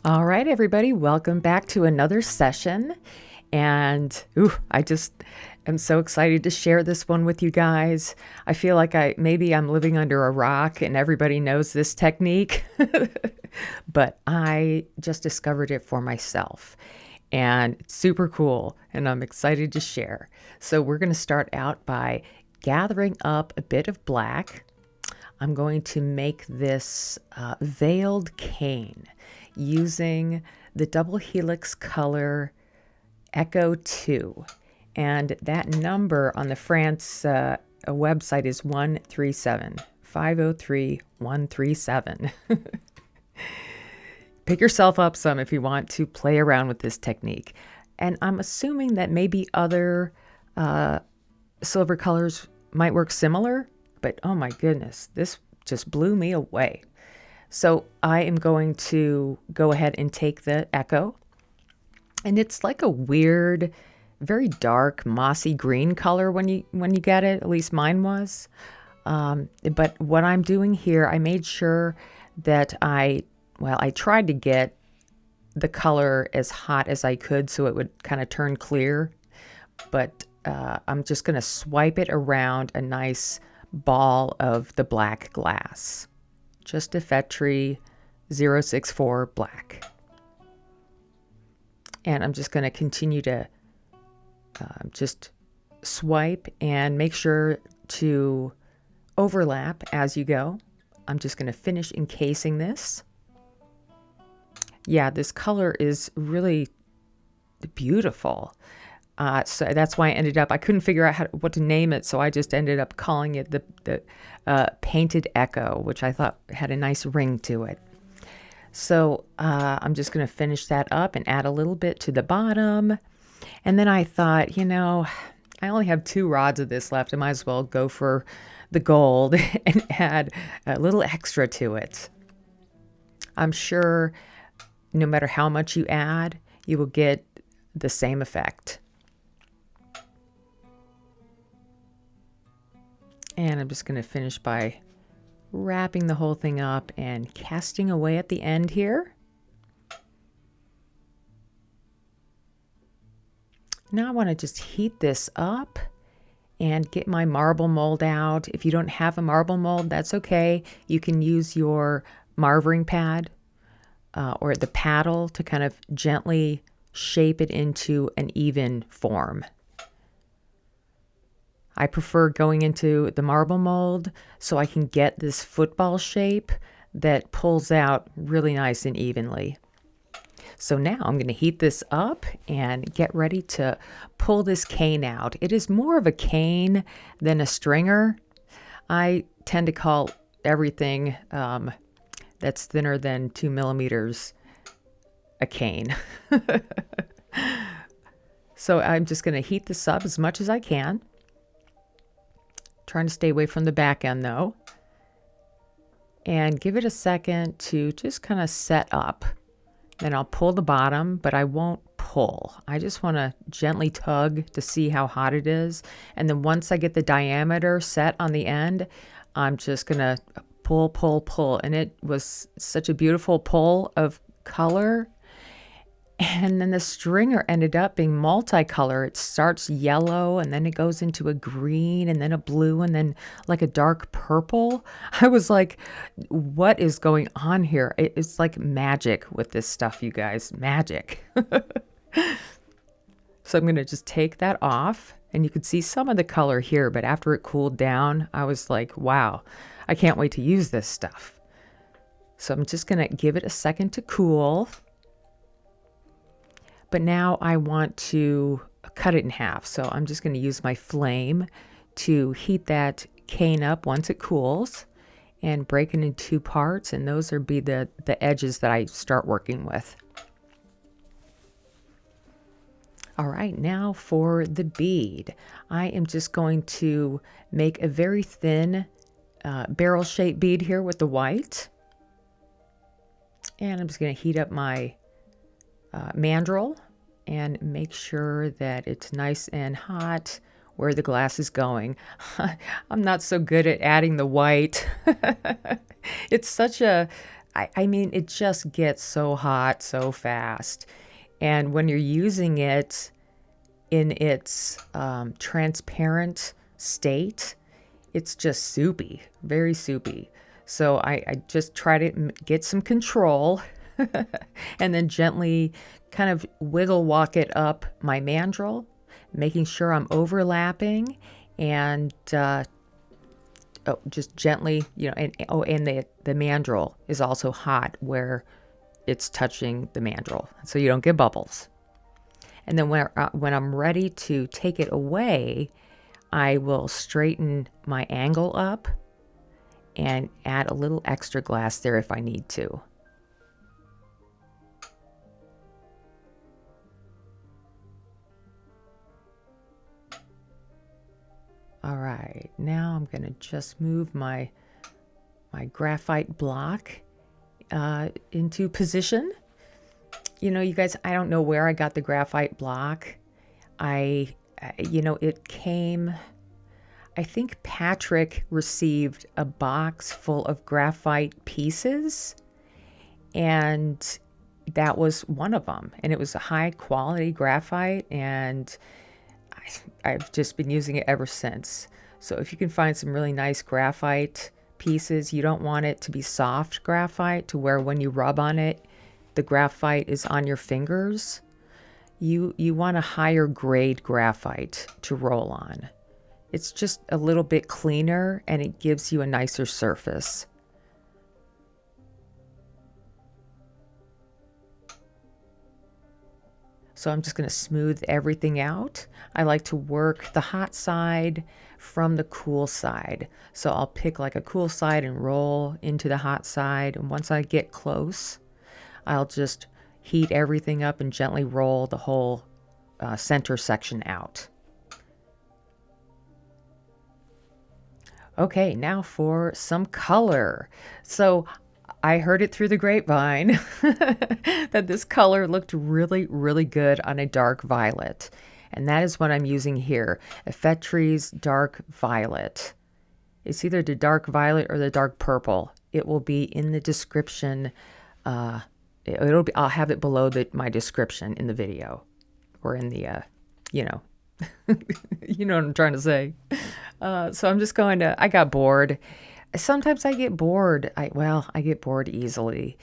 All right, everybody, welcome back to another session. And I just am so excited to share this one with you guys. I feel like maybe I'm living under a rock and everybody knows this technique, but I just discovered it for myself. And it's super cool, and I'm excited to share. So we're going to start out by gathering up a bit of black. I'm going to make this veiled cane using the Double Helix color Echo 2. And that number on the France website is 137, 503 137. Pick yourself up some if you want to play around with this technique. And I'm assuming that maybe other silver colors might work similar, but oh my goodness, this just blew me away. So I am going to go ahead and take the Echo, and it's like a weird, very dark, mossy green color when you get it. At least mine was. But what I'm doing here, I made sure that I tried to get the color as hot as I could so it would kind of turn clear. But I'm just going to swipe it around a nice ball of the black glass. Just Effetre 064 Black. And I'm just going to continue to just swipe and make sure to overlap as you go. I'm just going to finish encasing this. Yeah, this color is really beautiful. So that's why I couldn't figure out what to name it, so I just ended up calling it the Painted Echo, which I thought had a nice ring to it. So I'm just going to finish that up and add a little bit to the bottom. And then I thought, I only have 2 rods of this left. I might as well go for the gold and add a little extra to it. I'm sure no matter how much you add, you will get the same effect. And I'm just going to finish by wrapping the whole thing up and casting away at the end here. Now I want to just heat this up and get my marble mold out. If you don't have a marble mold, that's okay. You can use your marvering pad or the paddle to kind of gently shape it into an even form. I prefer going into the marble mold so I can get this football shape that pulls out really nice and evenly. So now I'm going to heat this up and get ready to pull this cane out. It is more of a cane than a stringer. I tend to call everything that's thinner than 2 millimeters a cane. So I'm just going to heat this up as much as I can. Trying to stay away from the back end though. And give it a second to just kind of set up. Then I'll pull the bottom, but I won't pull. I just want to gently tug to see how hot it is. And then once I get the diameter set on the end, I'm just going to pull, pull, pull. And it was such a beautiful pull of color. And then the stringer ended up being multicolor. It starts yellow and then it goes into a green and then a blue and then like a dark purple. I was like, what is going on here? It's like magic with this stuff, you guys. Magic. So I'm going to just take that off. And you could see some of the color here, but after it cooled down, I was like, wow, I can't wait to use this stuff. So I'm just going to give it a second to cool. But now I want to cut it in half. So I'm just going to use my flame to heat that cane up once it cools and break it in 2 parts. And those will be the edges that I start working with. All right, now for the bead. I am just going to make a very thin barrel-shaped bead here with the white. And I'm just going to heat up my mandrel and make sure that it's nice and hot where the glass is going. I'm not so good at adding the white. It's such a I mean, it just gets so hot so fast. And when you're using it in its transparent state, it's just soupy, very soupy. So I just try to get some control and then gently kind of wiggle walk it up my mandrel, making sure I'm overlapping and just gently, and the mandrel is also hot where it's touching the mandrel so you don't get bubbles. And then when I'm ready to take it away, I will straighten my angle up and add a little extra glass there if I need to. All right, now I'm going to just move my graphite block into position. You guys, I don't know where I got the graphite block. It came, I think Patrick received a box full of graphite pieces, and that was one of them. And it was a high quality graphite, and I've just been using it ever since. So if you can find some really nice graphite pieces, you don't want it to be soft graphite to where when you rub on it, the graphite is on your fingers. You want a higher grade graphite to roll on. It's just a little bit cleaner and it gives you a nicer surface. So I'm just going to smooth everything out. I like to work the hot side from the cool side. So I'll pick like a cool side and roll into the hot side. And once I get close, I'll just heat everything up and gently roll the whole center section out. Okay, now for some color. So I heard it through the grapevine that this color looked really, really good on a dark violet. And that is what I'm using here, Effetre's Dark Violet. It's either the dark violet or the dark purple. It will be in the description. I'll have it below my description in the video, or in the, you know what I'm trying to say. So I'm just I got bored. Sometimes I get bored. I get bored easily.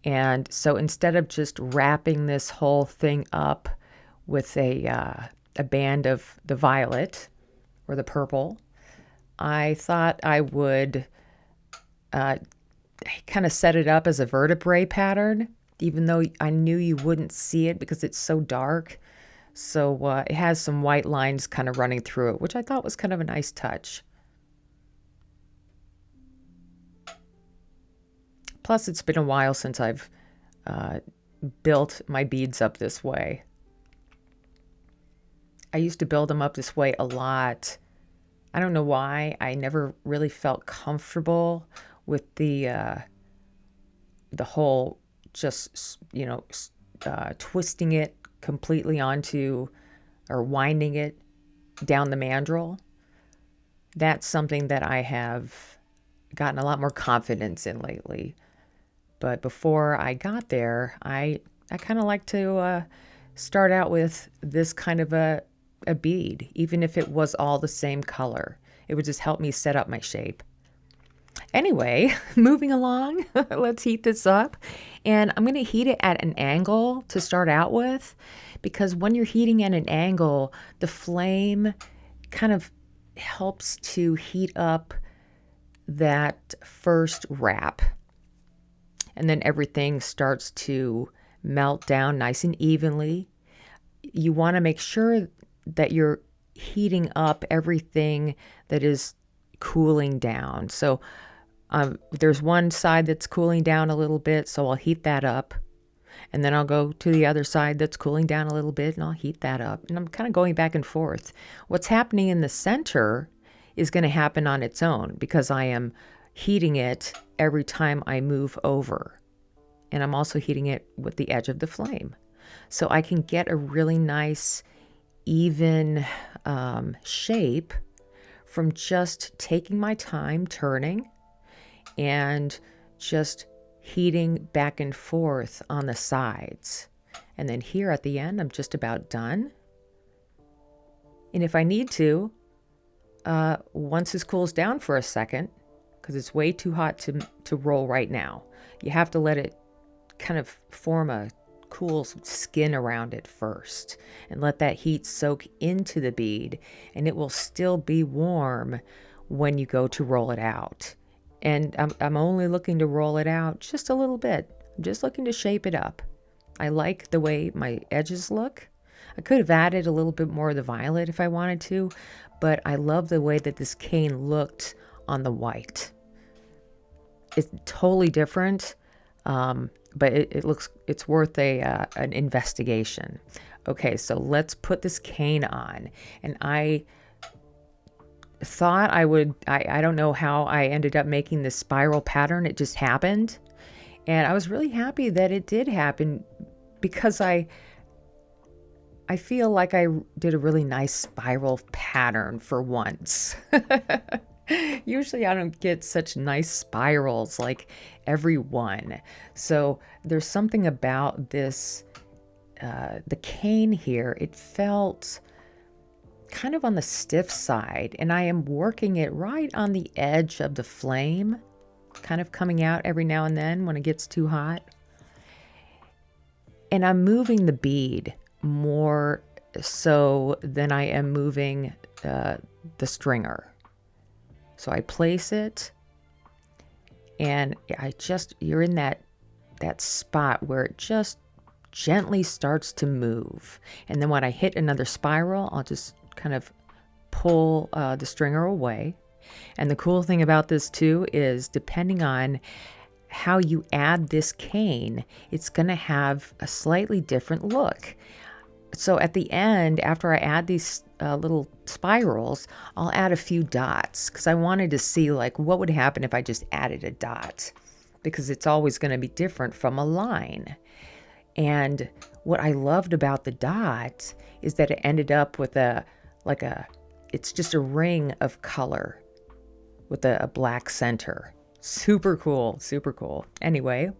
And so instead of just wrapping this whole thing up with a band of the violet or the purple, I thought I would kind of set it up as a vertebrae pattern, even though I knew you wouldn't see it because it's so dark. So it has some white lines kind of running through it, which I thought was kind of a nice touch. Plus, it's been a while since I've built my beads up this way. I used to build them up this way a lot. I don't know why. I never really felt comfortable with the whole just, twisting it completely onto, or winding it down the mandrel. That's something that I have gotten a lot more confidence in lately. But before I got there, I kind of like to start out with this kind of a bead, even if it was all the same color. It would just help me set up my shape. Anyway, moving along, let's heat this up. And I'm going to heat it at an angle to start out with, because when you're heating at an angle, the flame kind of helps to heat up that first wrap. And then everything starts to melt down nice and evenly. You want to make sure that you're heating up everything that is cooling down. So there's one side that's cooling down a little bit, so I'll heat that up. And then I'll go to the other side that's cooling down a little bit, and I'll heat that up. And I'm kind of going back and forth. What's happening in the center is going to happen on its own, because I am heating it every time I move over. And I'm also heating it with the edge of the flame. So I can get a really nice, even shape from just taking my time turning and just heating back and forth on the sides. And then here at the end, I'm just about done. And if I need to, once this cools down for a second, because it's way too hot to roll right now, you have to let it kind of form a cool skin around it first and let that heat soak into the bead, and it will still be warm when you go to roll it out. And I'm only looking to roll it out just a little bit. I'm just looking to shape it up. I like the way my edges look. I could have added a little bit more of the violet if I wanted to, but I love the way that this cane looked on the white. It's totally different, but it's worth an investigation. Okay, so let's put this cane on. And I thought I don't know how I ended up making this spiral pattern. It just happened. And I was really happy that it did happen, because I feel like I did a really nice spiral pattern for once. Usually I don't get such nice spirals like everyone. So there's something about this, the cane here, it felt kind of on the stiff side, and I am working it right on the edge of the flame, kind of coming out every now and then when it gets too hot. And I'm moving the bead more so than I am moving the stringer. So I place it, and you're in that spot where it just gently starts to move. And then when I hit another spiral, I'll just kind of pull the stringer away. And the cool thing about this too is, depending on how you add this cane, it's going to have a slightly different look. So at the end, after I add these little spirals, I'll add a few dots, because I wanted to see like what would happen if I just added a dot, because it's always going to be different from a line. And what I loved about the dot is that it ended up with it's just a ring of color with a black center. Super cool, super cool. Anyway,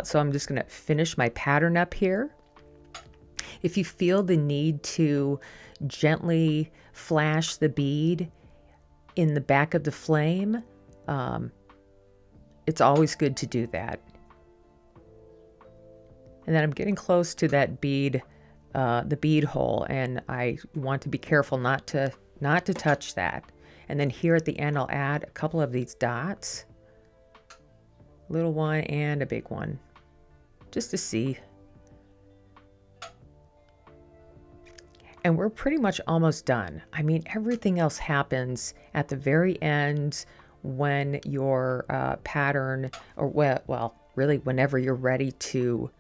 so I'm just going to finish my pattern up here. If you feel the need to gently flash the bead in the back of the flame, it's always good to do that. And then I'm getting close to that bead, the bead hole, and I want to be careful not to touch that. And then here at the end, I'll add a couple of these dots, little one and a big one, just to see. And we're pretty much almost done. I mean, everything else happens at the very end when your pattern, or well, really whenever you're ready to,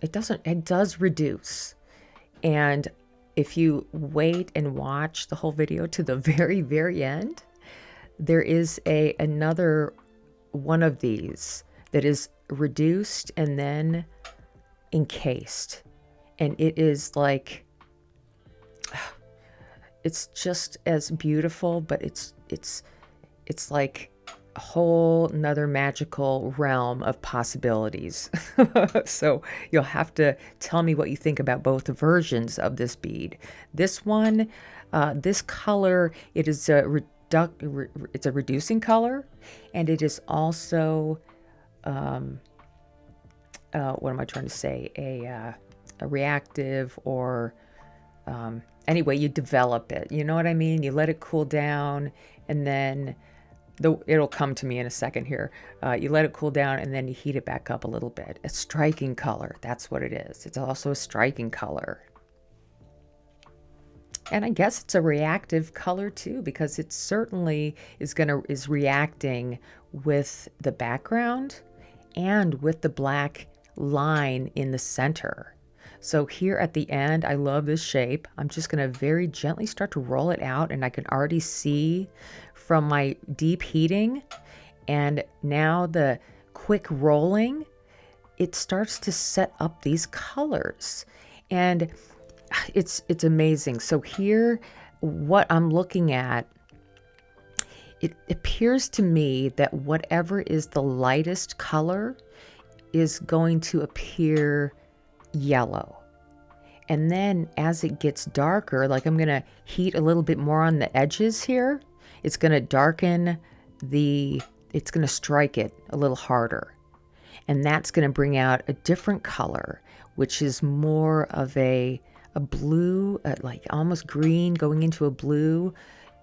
it does reduce. And if you wait and watch the whole video to the very, very end, there is another one of these that is reduced and then encased. And it is like, it's just as beautiful, but it's like a whole nother magical realm of possibilities. So you'll have to tell me what you think about both versions of this bead. This one, this color, it is it's a reducing color, and it is also, what am I trying to say? A reactive, or anyway, you develop it. You know what I mean? You let it cool down, and then it'll come to me in a second here. You let it cool down, and then you heat it back up a little bit. A striking color. That's what it is. It's also a striking color. And I guess it's a reactive color too, because it certainly is reacting with the background and with the black line in the center. So here at the end, I love this shape. I'm just going to very gently start to roll it out, and I can already see from my deep heating and now the quick rolling, it starts to set up these colors, and it's amazing. So here, what I'm looking at it appears to me that whatever is the lightest color is going to appear yellow. And then as it gets darker, like I'm going to heat a little bit more on the edges here, it's going to darken it's going to strike it a little harder. And that's going to bring out a different color, which is more of a blue, like almost green going into a blue,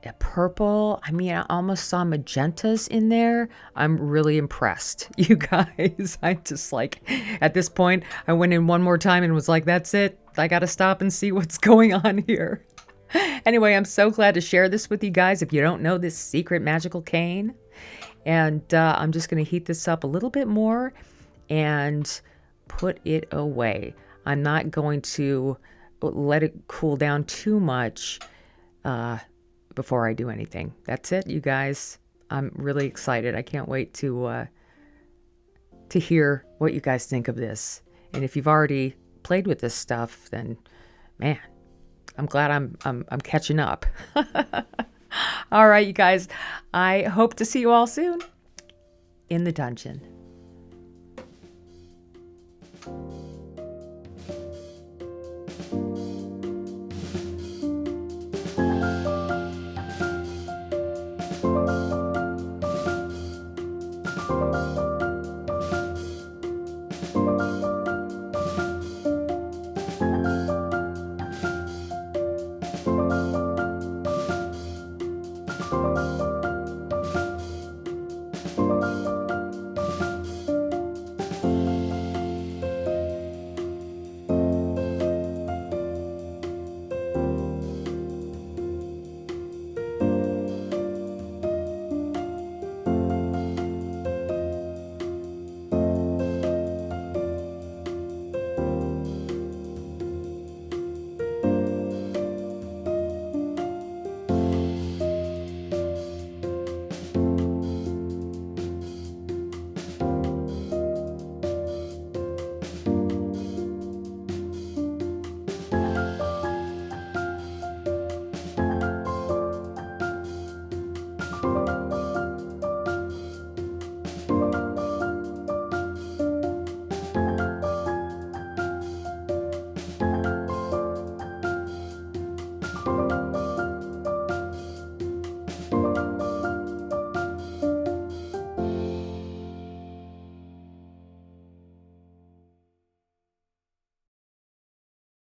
a purple. I mean, I almost saw magentas in there. I'm really impressed, you guys. I just like, at this point, I went in one more time and was like, that's it. I got to stop and see what's going on here. Anyway, I'm so glad to share this with you guys. If you don't know this secret magical cane, and I'm just going to heat this up a little bit more and put it away. I'm not going to let it cool down too much before I do anything. That's it, you guys. I'm really excited. I can't wait to hear what you guys think of this. And if you've already played with this stuff, then man, I'm glad I'm catching up. All right, you guys. I hope to see you all soon in the dungeon.